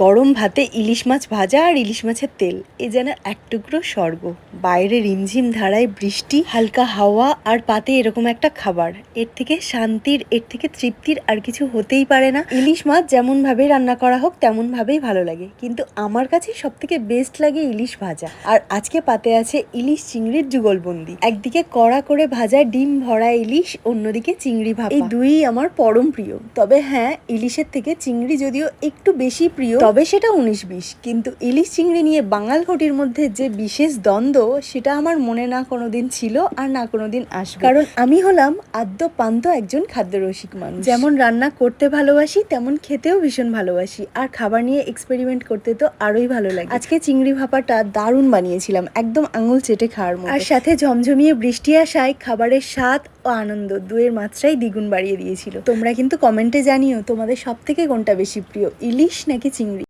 গরম ভাতে ইলিশ মাছ ভাজা আর ইলিশ মাছের তেল এ যেন এক টুকরো স্বর্গ। বাইরে রিমঝিম ধারায় বৃষ্টি, হালকা হাওয়া আর পাতে এরকম একটা খাবার, এর থেকে শান্তির, এর থেকে তৃপ্তির আর কিছু হতেই পারে না। ইলিশ মাছ যেমন ভাবে রান্না করা হোক তেমন ভাবেই ভালো লাগে, কিন্তু আমার কাছে সব থেকে বেস্ট লাগে ইলিশ ভাজা। আর আজকে পাতে আছে ইলিশ চিংড়ির যুগলবন্দি। একদিকে কড়া করে ভাজা ডিম ভরা ইলিশ, অন্যদিকে চিংড়ি ভাপা। এই দুই আমার পরম প্রিয়। তবে হ্যাঁ, ইলিশের থেকে চিংড়ি যদিও একটু বেশি প্রিয়, তবে সেটা 19-20। কিন্তু ইলিশ চিংড়ি নিয়ে বাঙাল ঘটির মধ্যে যে বিশেষ দ্বন্দ্ব, সেটা আমার মনে না কোনোদিন ছিল আর না কোনোদিন আসবে। কারণ আমি হলাম আদ্যপান্ত একজন খাদ্যরসিক মানুষ। যেমন রান্না করতে ভালোবাসি, তেমন খেতেও ভীষণ ভালোবাসি। আর খাবার নিয়ে এক্সপেরিমেন্ট করতে তো আরোই ভালো লাগে। আজকে চিংড়ি ভাপাটা দারুণ বানিয়েছিলাম, একদম আঙুল চেটে খাওয়ার মতো। আর সাথে ঝমঝমিয়ে বৃষ্টি আসায় খাবারের স্বাদ ও আনন্দ দুয়ের মাত্রাই দ্বিগুণ বাড়িয়ে দিয়েছিল। তোমরা কিন্তু কমেন্টে জানিও তোমাদের সব থেকে কোনটা বেশি প্রিয়, ইলিশ নাকি চিংড়ি।